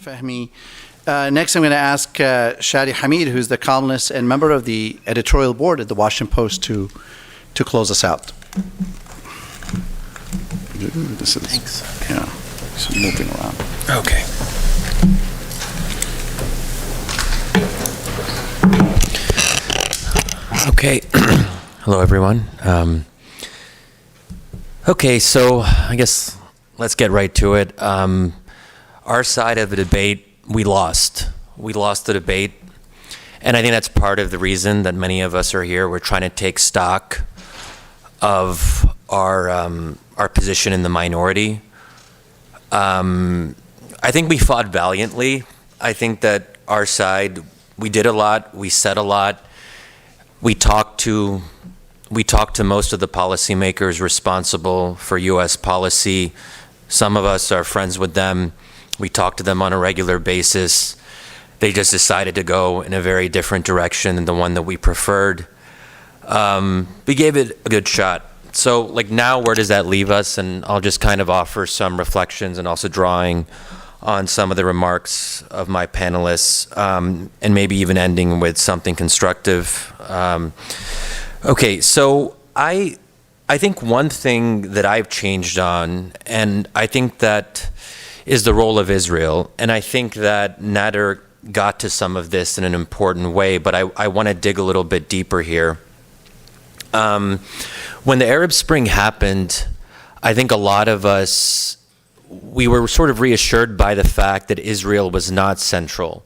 Fahmy. Next, I'm going to ask Shadi Hamid, who's the columnist and member of the editorial board at the Washington Post, to close us out. This is, thanks. Yeah, so moving around. Okay. Okay. Hello, everyone. Okay, so I guess let's get right to it. Our side of the debate, we lost. We lost the debate. And I think that's part of the reason that many of us are here. We're trying to take stock of our position in the minority. I think we fought valiantly. I think that our side, we did a lot, we said a lot. We talked to most of the policymakers responsible for U.S. policy. Some of us are friends with them. We talk to them on a regular basis. They just decided to go in a very different direction than the one that we preferred. We gave it a good shot. So like now, where does that leave us? And I'll just kind of offer some reflections and also drawing on some of the remarks of my panelists, and maybe even ending with something constructive. Okay, so I think one thing that I've changed on, and I think that is the role of Israel. And I think that Nader got to some of this in an important way, but I want to dig a little bit deeper here. When the Arab Spring happened, I think a lot of us, we were sort of reassured by the fact that Israel was not central.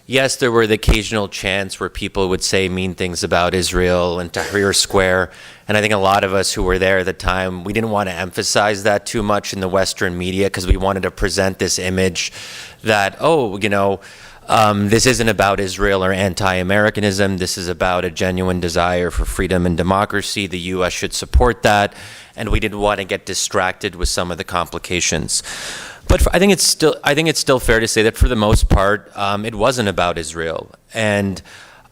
Yes, there were the occasional chants where people would say mean things about Israel and Tahrir Square. And I think a lot of us who were there at the time, we didn't want to emphasize that too much in the Western media because we wanted to present this image that, this isn't about Israel or anti-Americanism. This is about a genuine desire for freedom and democracy. The U.S. should support that. And we didn't want to get distracted with some of the complications. But I think it's still fair to say that for the most part, it wasn't about Israel. And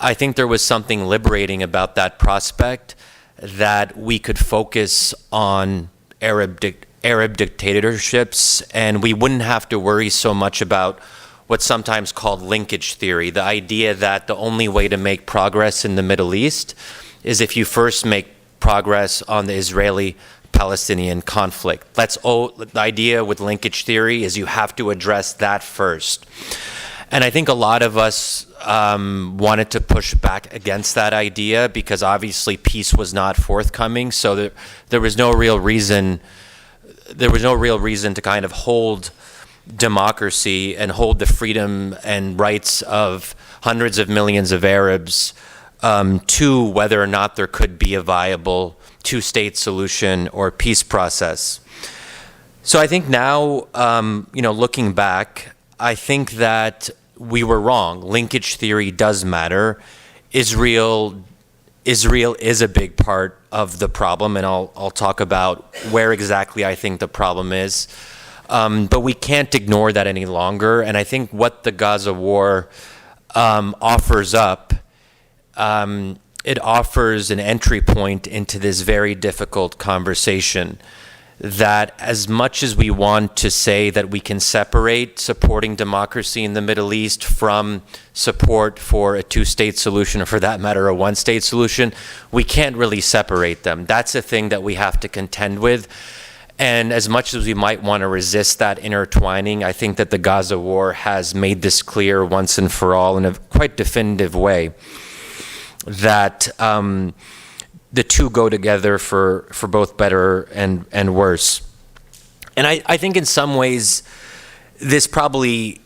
I think there was something liberating about that prospect that we could focus on Arab dictatorships, and we wouldn't have to worry so much about what's sometimes called linkage theory, the idea that the only way to make progress in the Middle East is if you first make progress on the Israeli-Palestinian conflict. The idea with linkage theory is you have to address that first. And I think a lot of us wanted to push back against that idea because obviously peace was not forthcoming, so there was no real reason to kind of hold democracy and hold the freedom and rights of hundreds of millions of Arabs to whether or not there could be a viable two-state solution or peace process. So I think now, looking back, I think that we were wrong. Linkage theory does matter. Israel is a big part of the problem, and I'll talk about where exactly I think the problem is. But we can't ignore that any longer. And I think what the Gaza war offers up, it offers an entry point into this very difficult conversation that as much as we want to say that we can separate supporting democracy in the Middle East from support for a two-state solution, or for that matter, a one-state solution, we can't really separate them. That's a thing that we have to contend with. And as much as we might want to resist that intertwining, I think that the Gaza war has made this clear once and for all in a quite definitive way that the two go together for both better and worse. And I think in some ways this probably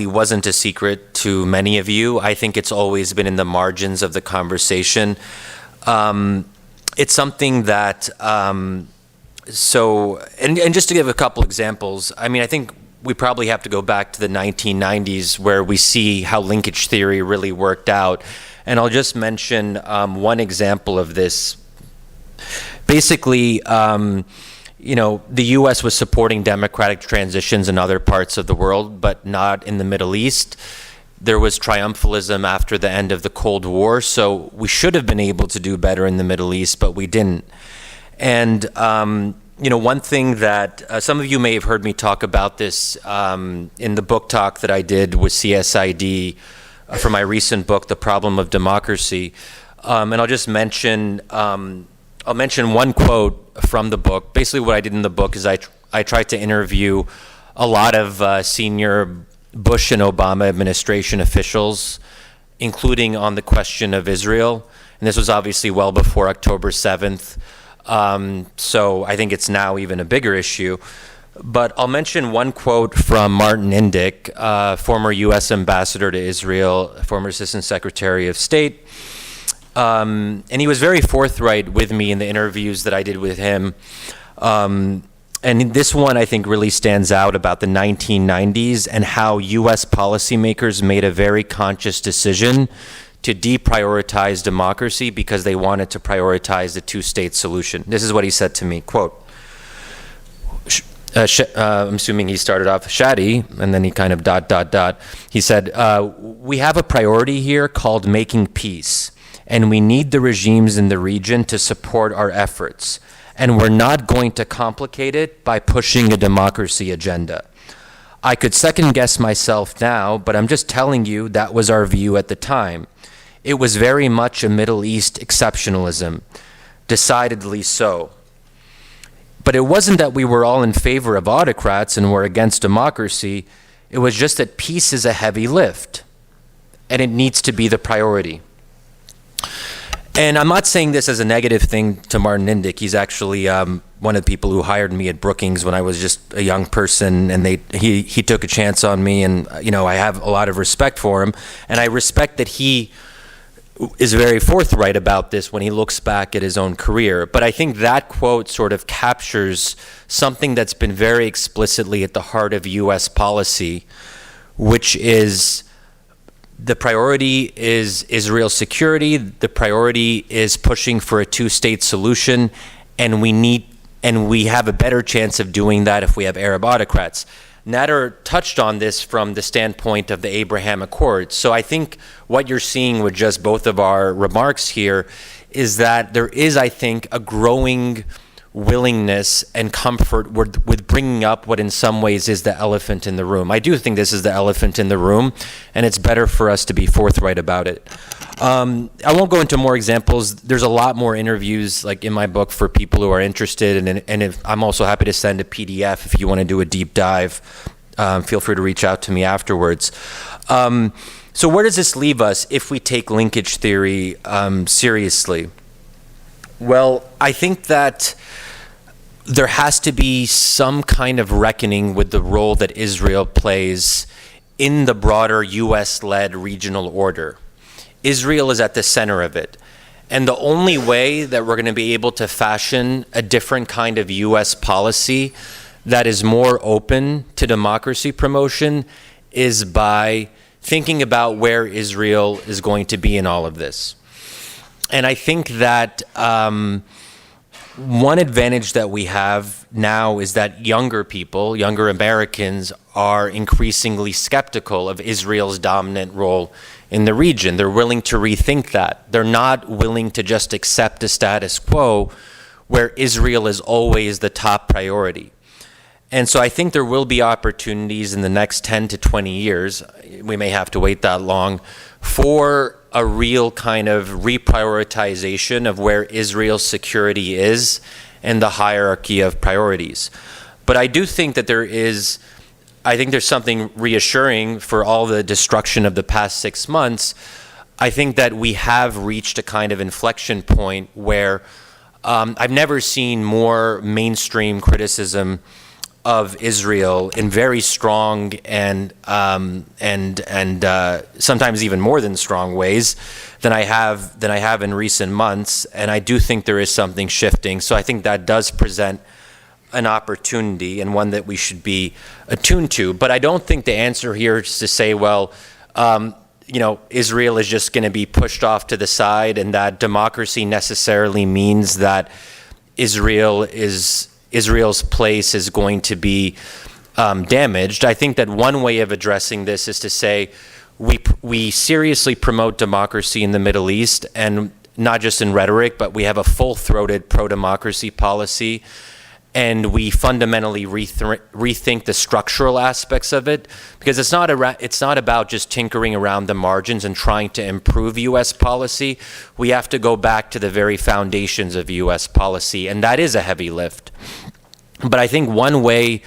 wasn't a secret to many of you. I think it's always been in the margins of the conversation. It's something that and just to give a couple examples, I mean, I think we probably have to go back to the 1990s where we see how linkage theory really worked out. And I'll just mention one example of this. Basically, the U.S. was supporting democratic transitions in other parts of the world, but not in the Middle East. There was triumphalism after the end of the Cold War, so we should have been able to do better in the Middle East, but we didn't. And one thing that some of you may have heard me talk about this in the book talk that I did with CSID for my recent book, The Problem of Democracy. And I'll just mention, one quote from the book. Basically what I did in the book is I tried to interview a lot of senior Bush and Obama administration officials, including on the question of Israel. And this was obviously well before October 7th. So I think it's now even a bigger issue. But I'll mention one quote from Martin Indyk, former U.S. ambassador to Israel, former Assistant Secretary of State. And he was very forthright with me in the interviews that I did with him. And this one, I think, really stands out about the 1990s and how U.S. policymakers made a very conscious decision to deprioritize democracy because they wanted to prioritize the two-state solution. This is what he said to me, quote, I'm assuming he started off Shadi, and then he kind of ... He said, we have a priority here called making peace, and we need the regimes in the region to support our efforts. And we're not going to complicate it by pushing a democracy agenda. I could second guess myself now, but I'm just telling you that was our view at the time. It was very much a Middle East exceptionalism, decidedly so. But it wasn't that we were all in favor of autocrats and were against democracy. It was just that peace is a heavy lift, and it needs to be the priority. And I'm not saying this as a negative thing to Martin Indyk. He's actually one of the people who hired me at Brookings when I was just a young person, and he took a chance on me, and I have a lot of respect for him, and I respect that he is very forthright about this when he looks back at his own career. But I think that quote sort of captures something that's been very explicitly at the heart of U.S. policy, which is the priority is Israel's security, the priority is pushing for a two-state solution, and we have a better chance of doing that if we have Arab autocrats. Nader touched on this from the standpoint of the Abraham Accords. So I think what you're seeing with just both of our remarks here is that there is, I think, a growing willingness and comfort with bringing up what in some ways is the elephant in the room. I do think this is the elephant in the room, and it's better for us to be forthright about it. I won't go into more examples. There's a lot more interviews like in my book for people who are interested, and if, I'm also happy to send a PDF if you want to do a deep dive. Feel free to reach out to me afterwards. So where does this leave us if we take linkage theory seriously? Well, I think that there has to be some kind of reckoning with the role that Israel plays in the broader U.S.-led regional order. Israel is at the center of it. And the only way that we're going to be able to fashion a different kind of U.S. policy that is more open to democracy promotion is by thinking about where Israel is going to be in all of this. And I think that one advantage that we have now is that younger people, younger Americans, are increasingly skeptical of Israel's dominant role in the region. They're willing to rethink that. They're not willing to just accept a status quo where Israel is always the top priority. And so I think there will be opportunities in the next 10 to 20 years, we may have to wait that long, for a real kind of reprioritization of where Israel's security is and the hierarchy of priorities. But I do think that there's something reassuring for all the destruction of the past 6 months. I think that we have reached a kind of inflection point where I've never seen more mainstream criticism of Israel in very strong and sometimes even more than strong ways than I have in recent months. And I do think there is something shifting. So I think that does present an opportunity and one that we should be attuned to. But I don't think the answer here is to say, well, Israel is just going to be pushed off to the side and that democracy necessarily means that Israel's place is going to be damaged. I think that one way of addressing this is to say we seriously promote democracy in the Middle East, and not just in rhetoric, but we have a full-throated pro-democracy policy. and we fundamentally rethink the structural aspects of it, because it's not about just tinkering around the margins and trying to improve U.S. policy. We have to go back to the very foundations of U.S. policy, and that is a heavy lift. But I think one way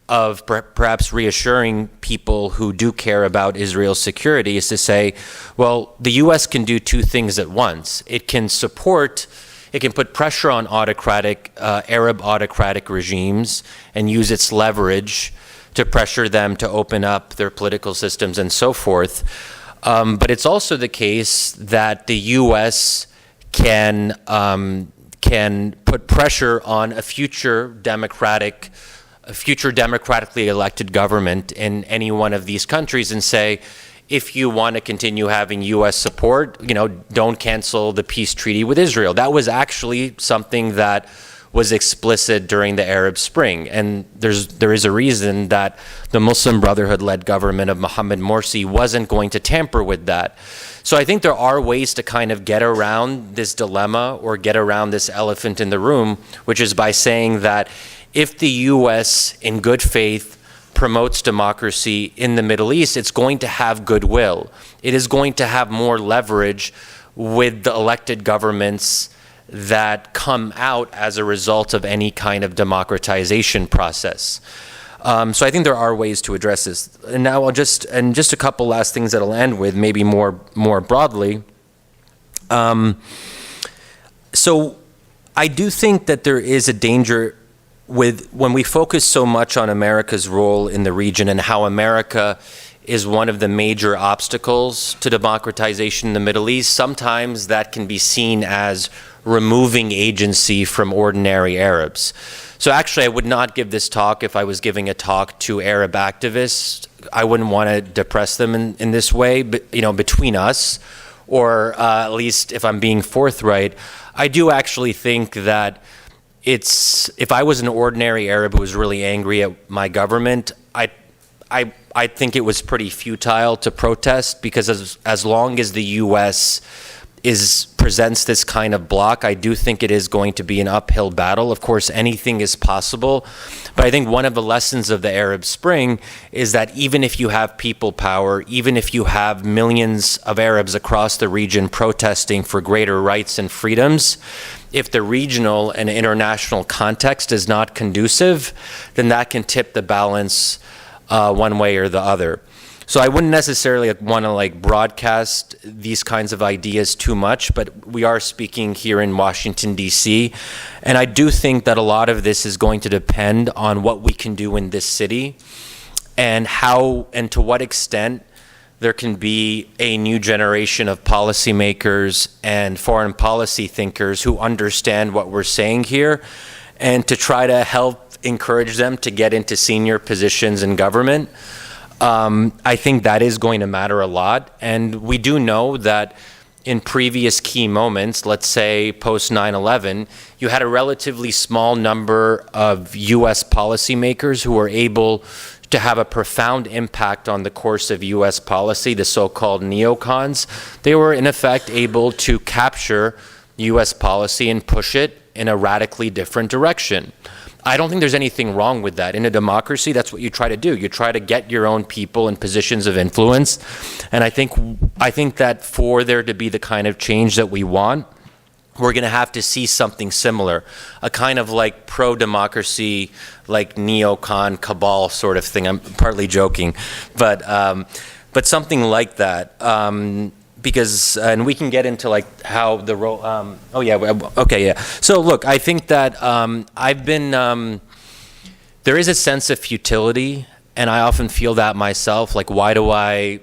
of perhaps reassuring people who do care about Israel's security is to say, well, the U.S. can do two things at once. It can put pressure on Arab autocratic regimes and use its leverage to pressure them to open up their political systems and so forth. But it's also the case that the U.S. can put pressure on a future democratically elected government in any one of these countries and say, if you want to continue having U.S. support, don't cancel the peace treaty with Israel. That was actually something that was explicit during the Arab Spring. And there is a reason that the Muslim Brotherhood-led government of Mohammed Morsi wasn't going to tamper with that. So I think there are ways to kind of get around this dilemma or get around this elephant in the room, which is by saying that if the U.S. in good faith promotes democracy in the Middle East, it's going to have goodwill. It is going to have more leverage with the elected governments that come out as a result of any kind of democratization process. So I think there are ways to address this. And now just a couple last things that I'll end with, maybe more broadly. So I do think that there is a danger when we focus so much on America's role in the region and how America is one of the major obstacles to democratization in the Middle East. Sometimes that can be seen as removing agency from ordinary Arabs. So actually, I would not give this talk if I was giving a talk to Arab activists. I wouldn't want to depress them in this way, but, between us, or at least if I'm being forthright, I do actually think that if I was an ordinary Arab who was really angry at my government, I think it was pretty futile to protest, because as long as the U.S. presents this kind of block, I do think it is going to be an uphill battle. Of course, anything is possible, but I think one of the lessons of the Arab Spring is that even if you have people power, even if you have millions of Arabs across the region protesting for greater rights and freedoms, if the regional and international context is not conducive, then that can tip the balance one way or the other. So I wouldn't necessarily want to broadcast these kinds of ideas too much, but we are speaking here in Washington, D.C., and I do think that a lot of this is going to depend on what we can do in this city and how and to what extent there can be a new generation of policymakers and foreign policy thinkers who understand what we're saying here, and to try to help encourage them to get into senior positions in government. I think that is going to matter a lot. And we do know that in previous key moments, let's say post 9/11, you had a relatively small number of U.S. policymakers who were able to have a profound impact on the course of U.S. policy, the so-called neocons. They were, in effect, able to capture U.S. policy and push it in a radically different direction. I don't think there's anything wrong with that. In a democracy, that's what you try to do. You try to get your own people in positions of influence. And I think that for there to be the kind of change that we want, we're going to have to see something similar, a kind of pro-democracy, neocon cabal sort of thing. I'm partly joking, but something like that. Because, and we can get into how the role, So look, I think that there is a sense of futility, and I often feel that myself, why do I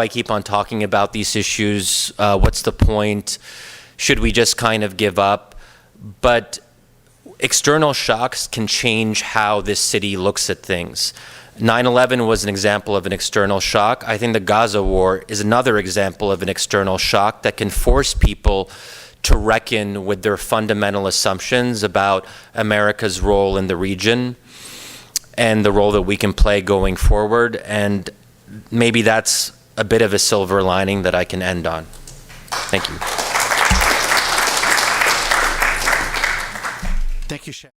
keep on talking about these issues? What's the point? Should we just kind of give up? But external shocks can change how this city looks at things. 9/11 was an example of an external shock. I think the Gaza war is another example of an external shock that can force people to reckon with their fundamental assumptions about America's role in the region and the role that we can play going forward. And maybe that's a bit of a silver lining that I can end on. Thank you. Thank you, Shadi.